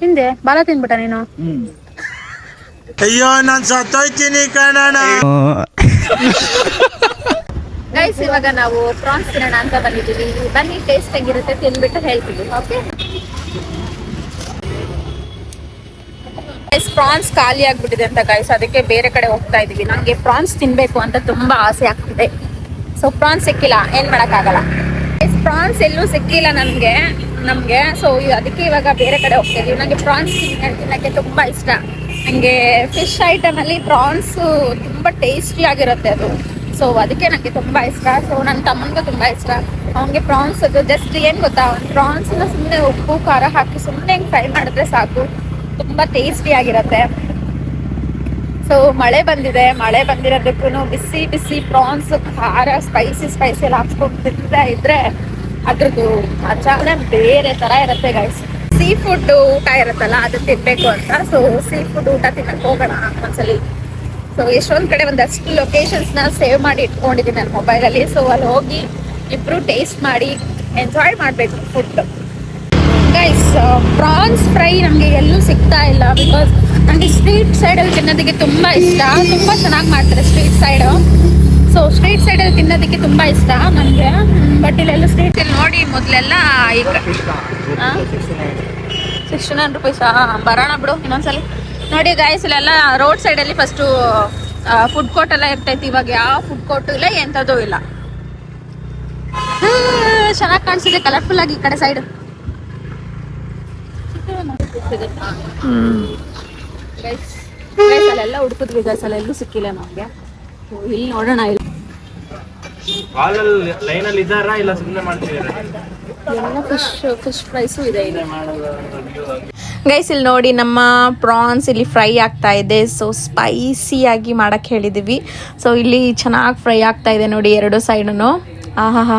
ಹಿಂದೆ ಬಾಲ ತಿನ್ಬಿಟ್ಟ ನೀನು. ಅಯ್ಯೋ ನಾನ್ ಸತ್ತೋಯ್ತೀನಿ ಕಣಣ್ಣ. ಗೈಸ್ ಇವಾಗ ನಾವು ಪ್ರಾನ್ಸ್ ತಿನ್ನೋಣ ಅಂತ ಬಂದಿದ್ದೀವಿ. ಬನ್ನಿ ಟೇಸ್ಟ್ ಹೆಂಗಿರುತ್ತೆ ತಿನ್ಬಿಟ್ಟು ಹೇಳ್ತೀವಿ. ಓಕೆ ಗೈಸ್, ಪ್ರಾನ್ಸ್ ಖಾಲಿ ಆಗ್ಬಿಟ್ಟಿದೆ ಅಂತ ಗೈಸ್, ಅದಕ್ಕೆ ಬೇರೆ ಕಡೆ ಹೋಗ್ತಾ ಇದೀವಿ. ನಂಗೆ ಪ್ರಾನ್ಸ್ ತಿನ್ಬೇಕು ಅಂತ ತುಂಬಾ ಆಸೆ ಆಗ್ತಿದೆ. ಸೊ ಪ್ರಾನ್ಸ್ ಸಿಕ್ಕಿಲ್ಲ, ಏನ್ ಮಾಡಕ್ಕಾಗಲ್ಲ. ಪ್ರಾನ್ಸ್ ಎಲ್ಲೂ ಸಿಕ್ಕಿಲ್ಲ ನಮ್ಗೆ ಸೊ ಅದಕ್ಕೆ ಇವಾಗ ಬೇರೆ ಕಡೆ ಹೋಗ್ತಾ ಇದೀವಿ. ನಂಗೆ ಪ್ರಾನ್ಸ್ ತಿನ್ನಕ್ಕೆ ತುಂಬಾ ಇಷ್ಟ. ನಂಗೆ ಫಿಶ್ ಐಟಮ್ ಅಲ್ಲಿ ಪ್ರಾನ್ಸ್ ತುಂಬಾ ಟೇಸ್ಟಿ ಆಗಿರುತ್ತೆ ಅದು. ಸೊ ಅದಕ್ಕೆ ನಂಗೆ ತುಂಬಾ ಇಷ್ಟ. ಸೊ ನನ್ನ ತಮ್ಮನಿಗೂ ತುಂಬಾ ಇಷ್ಟ. ಅವನಿಗೆ ಪ್ರಾನ್ಸ್ ಅದು ಜಸ್ಟ್ ಏನ್ ಗೊತ್ತಾ, ಪ್ರಾನ್ಸ್ನ ಸುಮ್ಮನೆ ಉಪ್ಪು ಖಾರ ಹಾಕಿ ಸುಮ್ಮನೆ ಫ್ರೈ ಮಾಡಿದ್ರೆ ಸಾಕು, ತುಂಬಾ ಟೇಸ್ಟಿ ಆಗಿರುತ್ತೆ. ಸೊ ಮಳೆ ಬಂದಿರೋದಕ್ಕೂ ಬಿಸಿ ಬಿಸಿ ಪ್ರಾನ್ಸ್ ಖಾರ ಸ್ಪೈಸಿ ಎಲ್ಲ ಹಾಕ್ಸ್ಕೊಂಡು ತಿಂತಾ ಇದ್ರೆ ಅದ್ರದ್ದು ಮಜಾನೇ ಬೇರೆ ತರ ಇರುತ್ತೆ ಗೈಸ್. ಸೀ ಫುಡ್ ಊಟ ಇರುತ್ತಲ್ಲ, ಅದು ತಿನ್ಬೇಕು ಅಂತ. ಸೊ ಸೀ ಫುಡ್ ಊಟ ತಿನ್ನಕ್ ಹೋಗೋಣ ಒಂದ್ಸಲಿ. ಸೊ ಎಷ್ಟೊಂದ್ ಕಡೆ ಒಂದಷ್ಟು ಲೊಕೇಶನ್ಸ್ ನ ಸೇವ್ ಮಾಡಿ ಇಟ್ಕೊಂಡಿದ್ದೀನಿ ನನ್ನ ಮೊಬೈಲಲ್ಲಿ. ಸೊ ಅಲ್ಲಿ ಹೋಗಿ ಇಬ್ರು ಟೇಸ್ಟ್ ಮಾಡಿ ಎಂಜಾಯ್ ಮಾಡ್ಬೇಕು ಫುಡ್ ಗೈಸ್. ಪ್ರಾನ್ಸ್ ಫ್ರೈ ನಮಗೆ ಎಲ್ಲೂ ಸಿಗ್ತಾ ಇಲ್ಲ. ಬಿಕಾಸ್ ನನಗೆ ಸ್ಟ್ರೀಟ್ ಸೈಡಲ್ಲಿ ತಿನ್ನೋದಕ್ಕೆ ತುಂಬ ಇಷ್ಟ. ತುಂಬ ಚೆನ್ನಾಗಿ ಮಾಡ್ತಾರೆ ಸ್ಟ್ರೀಟ್ ಸೈಡು. ಸೊ ಸ್ಟ್ರೀಟ್ ಸೈಡಲ್ಲಿ ತಿನ್ನೋದಕ್ಕೆ ತುಂಬ ಇಷ್ಟ ನನಗೆ. ಬಟ್ ಇಲ್ಲೆಲ್ಲ ಸ್ಟ್ರೀಟಲ್ಲಿ ನೋಡಿ ಮೊದಲೆಲ್ಲ ಈಗ 69 ರೂಪೀಸಾ, ಬರೋಣ ಬಿಡು ಇನ್ನೊಂದ್ಸಲಿ. ನೋಡಿ ಗೈಸ್, ಇಲ್ಲೆಲ್ಲ ರೋಡ್ ಸೈಡಲ್ಲಿ ಫಸ್ಟು ಫುಡ್ ಕೋರ್ಟ್ ಎಲ್ಲ ಇರ್ತೈತಿ. ಇವಾಗ ಯಾವ ಫುಡ್ ಕೋರ್ಟು ಇಲ್ಲ, ಎಂಥದ್ದು ಇಲ್ಲ. ಚೆನ್ನಾಗಿ ಕಾಣಿಸಿದೆ ಕಲರ್ಫುಲ್ ಆಗಿ ಈ ಕಡೆ ಸೈಡ್. ಅಲ್ಲೆಲ್ಲ ಹುಡುಕಿದ್ವಿ ಗೈಸ್, ಅಲ್ಲೆಲ್ಲೂ ಸಿಕ್ಕಿಲ್ಲ ನಮಗೆ. ಇಲ್ಲಿ ನೋಡೋಣ. ಎಲ್ಲ ಫಿಶ್ ಫ್ರೈಸು ಇದೆ ಗೈಸ್. ಇಲ್ಲಿ ನೋಡಿ ನಮ್ಮ ಪ್ರಾನ್ಸ್ ಇಲ್ಲಿ ಫ್ರೈ ಆಗ್ತಾ ಇದೆ. ಸೊ ಸ್ಪೈಸಿಯಾಗಿ ಮಾಡಕ್ಕೆ ಹೇಳಿದ್ದೀವಿ. ಸೊ ಇಲ್ಲಿ ಚೆನ್ನಾಗಿ ಫ್ರೈ ಆಗ್ತಾ ಇದೆ ನೋಡಿ ಎರಡು ಸೈಡನು. ಆಹಾ,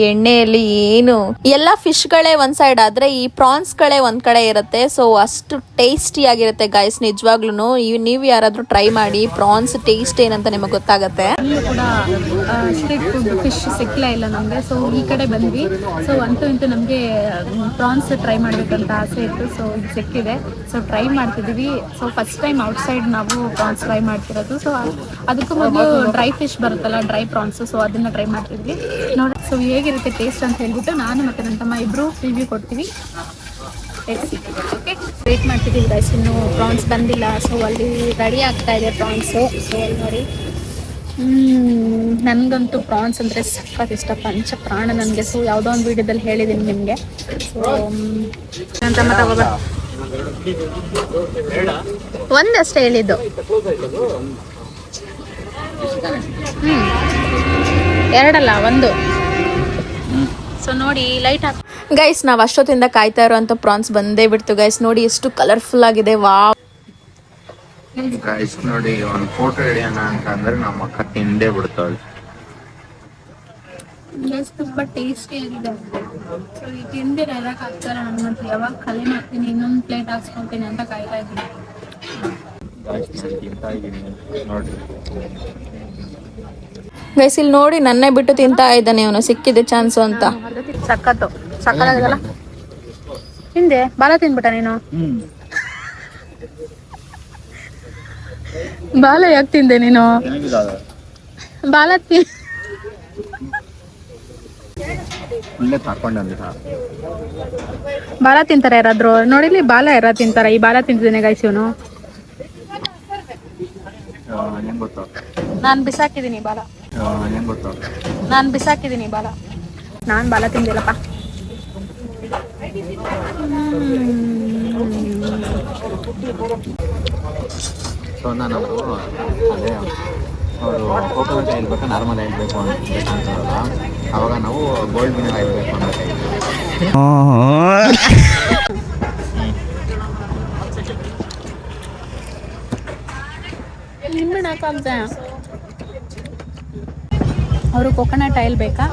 ಎಣ್ಣೆಯಲ್ಲಿ ಏನು ಎಲ್ಲ ಫಿಶ್ಗಳೇ ಒಂದ್ ಸೈಡ್ ಆದ್ರೆ ಈ ಪ್ರಾನ್ಸ್ಗಳೇ ಒಂದ್ ಕಡೆ ಇರುತ್ತೆ. ಸೊ ಅಷ್ಟು ಟೇಸ್ಟಿ ಆಗಿರುತ್ತೆ ಗೈಸ್, ನಿಜವಾಗ್ಲೂ. ನೀವು ಯಾರಾದ್ರೂ ಟ್ರೈ ಮಾಡಿ, ಪ್ರಾನ್ಸ್ ಟೇಸ್ಟ್ ಏನಂತ ನಿಮಗೆ ಗೊತ್ತಾಗತ್ತೆ. ಕೂಡ ಸ್ಟ್ರೀಟ್ ಫುಡ್ ಫಿಶ್ ಸಿಕ್ಲೇ ಇಲ್ಲ ನಮಗೆ. ಸೊ ಈ ಕಡೆ ಬಂದ್ವಿ. ಸೊ ಅಂತೂ ಇಂತೂ ನಮಗೆ ಪ್ರಾನ್ಸ್ ಟ್ರೈ ಮಾಡ್ಬೇಕಂತ ಆಸೆ ಇತ್ತು. ಸೊ ಇದು ಸಿಕ್ಕಿದೆ. ಸೊ ಟ್ರೈ ಮಾಡ್ತಿದ್ದೀವಿ. ಸೊ ಫಸ್ಟ್ ಟೈಮ್ ಔಟ್ಸೈಡ್ ನಾವು ಪ್ರಾನ್ಸ್ ಟ್ರೈ ಮಾಡ್ತಿರೋದು. ಸೊ ಅದಕ್ಕೂ ಮೊದಲು ಡ್ರೈ ಫಿಶ್ ಬರುತ್ತಲ್ಲ, ಡ್ರೈ ಪ್ರಾನ್ಸ್, ಸೊ ಅದನ್ನ ಟ್ರೈ ಮಾಡ್ತಿದ್ವಿ. ನೋಡಿ ಸೊ ಹೇಗಿರುತ್ತೆ ಟೇಸ್ಟ್ ಅಂತ ಹೇಳ್ಬಿಟ್ಟು ನಾನು ಮತ್ತೆ ನನ್ನ ತಮ್ಮ ಇಬ್ರು ರಿವ್ಯೂ ಕೊಡ್ತೀವಿ. ಓಕೆ, ವೇಟ್ ಮಾಡ್ತಿದ್ದೀವಿ ಗೈಸ್, ಇನ್ನು ಪ್ರಾನ್ಸ್ ಬಂದಿಲ್ಲ. ಸೊ ಅಲ್ಲಿ ರೆಡಿ ಆಗ್ತಾ ಇದೆ ಪ್ರಾನ್ಸು. ಸೊ ಅಲ್ಲಿ ನೋಡಿ, ನನಗಂತೂ ಪ್ರಾನ್ಸ್ ಅಂದರೆ ಸಖತ್ ಇಷ್ಟ, ಪಂಚ ಪ್ರಾಣ ನನಗೆ. ಸೊ ಯಾವುದೋ ಒಂದು ವಿಡಿಯೋದಲ್ಲಿ ಹೇಳಿದ್ದೀನಿ ನಿಮಗೆ. ಸೊ ನನ್ನ ತಮ್ಮ ತಗೋಬ ಒಂದಷ್ಟೇ ಹೇಳಿದ್ದು. ಎರಡಲ್ಲ, ಒಂದು. ಸೊ ನೋಡಿ ಲೈಟ್ ಹಾಕಿ ಗೈಸ್, ನಾವು ಅಷ್ಟೊತ್ತಿಂದ ಕಾಯ್ತಾ ಇರೋಂಥ ಪ್ರಾನ್ಸ್ ಬಂದೇ ಬಿಡ್ತು ಗೈಸ್. ನೋಡಿ ಎಷ್ಟು ಕಲರ್ಫುಲ್ ಆಗಿದೆ. ವಾವ್ ಗೈಸ್, ನೋಡಿ ಒಂದು ಫೋಟೋ ಹಿಡಿಯೋಣ ಅಂತ ಅಂದ್ರೆ ನಮ್ಮ ಅಕ್ಕ ತಿಂದೇ ಬಿಡ್ತಾಳೆ. ತುಂಬಾ ಟೇಸ್ಟಿ ಆಗಿದೆ. ಸೊ ಈ ತಿಂದಿರ ಎಲ್ಲ ಹಾಕ್ತಾರೆ ನನ್ಗಂತೂ. ಯಾವಾಗ ಖಾಲಿ ಮಾಡ್ತೀನಿ ಇನ್ನೊಂದು ಪ್ಲೇಟ್ ಹಾಕ್ಸ್ಕೊಳ್ತೀನಿ ಅಂತ ಕಾಯ್ತಾ ಇದ್ದೀನಿ. ಗೈಸ್ ಇಲ್ಲಿ ನೋಡಿ, ನನ್ನೇ ಬಿಟ್ಟು ತಿಂತಾ ಇದ್ದಾನೆ ಅವನು. ಸಿಕ್ಕಿದೆ ಚಾನ್ಸು ಅಂತ. ಸಕ್ಕತ್ತಾಗಲ್ಲ. ಹಿಂದೆ ಬಾಲ ತಿನ್ಬಿಟ್ಟ ನೀನು. ಬಾಲ ಯಾಕೆ ತಿಂದೆ ನೀನು? ಬಾಲ ಬಾಲ ತಿಂತಾರೆ ಯಾರಾದ್ರು? ನೋಡಿಲಿ, ಬಾಲ ಯಾರ ತಿಂತಾರ? ಈ ಬಾಲ ತಿಂತಿದ್ದೇನೆ ಗೈಸ್ ಇವನು. ನಾನು ಬಿಸಾಕಿದ್ದೀನಿ ಬಾಲ. ನಾನು ಬಾಲ ತಿಂದಿಲ್ಲಪ್ಪ. ಸೊ ನಾನು ಅದೇ ಅವರು ಕೋಕೋನಟ್ ಆಯಿಲ್ ಬೇಕಾ ನಾರ್ಮಲ್ ಆಯಿಲ್ ಬೇಕು ಅಂತಂದ್ರಲ್ಲ, ಅವಾಗ ನಾವು ಗೋಲ್ಡ್ ವಿನ್ನರ್ ಆಯಿಲ್ ಬೇಕು ಅಂತ ಅವರು ಕೋಕೋನಟ್ ಆಯಿಲ್ ಬೇಕಾ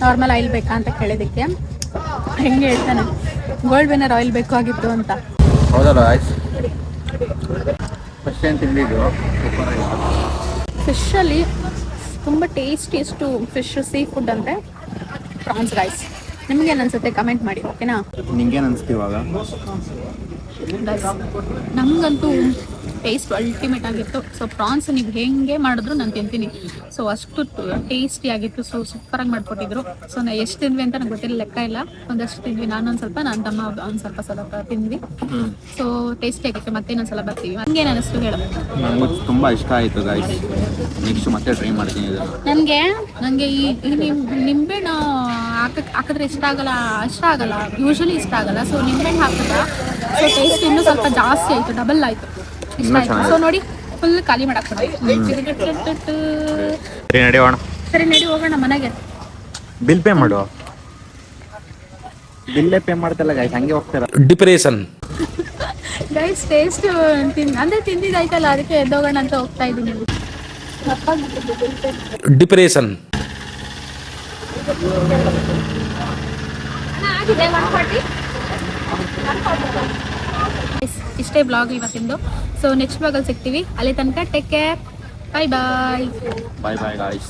ನಾರ್ಮಲ್ ಆಯಿಲ್ ಬೇಕಾ ಅಂತ ಕೇಳಿದ್ದಕ್ಕೆ ಹೆಂಗೆ ಹೇಳ್ತಾನೆ, ಗೋಲ್ಡ್ ವಿನ್ನರ್ ಆಯಿಲ್ ಬೇಕಾಗಿತ್ತು ಅಂತ. ಹೌದಲ್ಲ ಆಯ್ತು. ಫಸ್ಟ್ ಏನು ತಿಂದಿದ್ದು ಫಿಶಲ್ಲಿ ತುಂಬ ಟೇಸ್ಟಿಯಷ್ಟು ಫಿಶ್ ಸೀ ಫುಡ್ ಅಂದರೆ ಪ್ರಾನ್ಸ್ ರೈಸ್. ನಿಮ್ಗೇನು ಅನ್ಸುತ್ತೆ ಕಮೆಂಟ್ ಮಾಡಿ, ಓಕೆನಾ? ನಿಂಗೇನು ಅನಿಸ್ತು ಇವಾಗ? ನಮಗಂತೂ ಟೇಸ್ಟ್ ಅಲ್ಟಿಮೇಟ್ ಆಗಿತ್ತು. ಸೊ ಪ್ರಾನ್ಸ್ ನೀವು ಹೆಂಗೆ ಮಾಡಿದ್ರು ನಾನು ತಿಂತೀನಿ. ಸೊ ಅಷ್ಟು ಟೇಸ್ಟಿ ಆಗಿತ್ತು. ಸೊ ಸೂಪರಾಗಿ ಮಾಡಿಕೊಟ್ಟಿದ್ರು. ಸೊ ನಾ ಎಷ್ಟು ತಿಂದ್ವಿ ಅಂತ ನಂಗೆ ಗೊತ್ತಿಲ್ಲ, ಲೆಕ್ಕ ಇಲ್ಲ. ಒಂದಷ್ಟು ತಿಂದ್ವಿ, ನಾನು ಒಂದು ಸ್ವಲ್ಪ, ನನ್ನ ತಮ್ಮ ಒಂದು ಸ್ವಲ್ಪ ತಿಂದ್ವಿ. ಸೊ ಟೇಸ್ಟಿ ಆಗಿತ್ತು. ಮತ್ತೆ ಇನ್ನೊಂದ್ಸಲ ಬರ್ತೀವಿ. ಹಂಗೇನು ಅನಿಸ್ತು ಹೇಳು? ನನಗೂ ತುಂಬ ಇಷ್ಟ ಆಯಿತು ಗೈಸ್. ನೆಕ್ಸ್ಟ್ ಮತ್ತೆ ಟ್ರೈ ಮಾಡ್ತೀನಿ ಇದನ್ನು. ನನಗೆ ಈ ನಿಂಬೆಹಣ್ಣು ಹಾಕಿದ್ರೆ ಇಷ್ಟ ಆಗಲ್ಲ, ಯೂಶಲಿ ಇಷ್ಟ ಆಗಲ್ಲ. ಸೊ ನಿಂಬೆಹಣ್ಣು ಹಾಕಿದ್ರೆ ಸೊ ಟೇಸ್ಟ್ ಇನ್ನೂ ಸ್ವಲ್ಪ ಜಾಸ್ತಿ ಆಯಿತು, ಡಬಲ್ ಆಯಿತು, ಇಷ್ಟ ಆಯಿತು. ಸೊ ನೋಡಿ ಫುಲ್ ಖಾಲಿ ಮಾಡಾಕ್ಬಿಡಿ. ಸರಿ ನಡಿ ಹೋಗೋಣ ಮನೆಗೆ. ಬಿಲ್ ಪೇ ಮಾಡು. ಬಿಲ್ಲೇ ಪೇ ಮಾಡ್ತಲ್ಲ ಗೈಸ್, ಹಂಗೆ ಹೋಗ್ತಾರ. ಡಿಪ್ರೆಷನ್ ಗೈಸ್ ಟೇಸ್ಟ್ ಅಂದ್ರೆ ತಿಂದಿದ್ದಾಯ್ತಲ್ಲ, ಅದಕ್ಕೆ ಎದ್ದೋಗೋಣ ಅಂತ ಹೋಗ್ತಾ ಇದ್ದೀನಿ. ಡಿಪ್ರೆಷನ್ ಇಷ್ಟೇ ಬ್ಲಾಗ್ ಇವತ್ತಿಂದು. ಸೊ ನೆಕ್ಸ್ಟ್ ಬ್ಲಾಗಲ್ಲಿ ಸಿಗ್ತೀವಿ. ಅಲ್ಲಿ ತನಕ take care. Bye bye. Bye bye guys.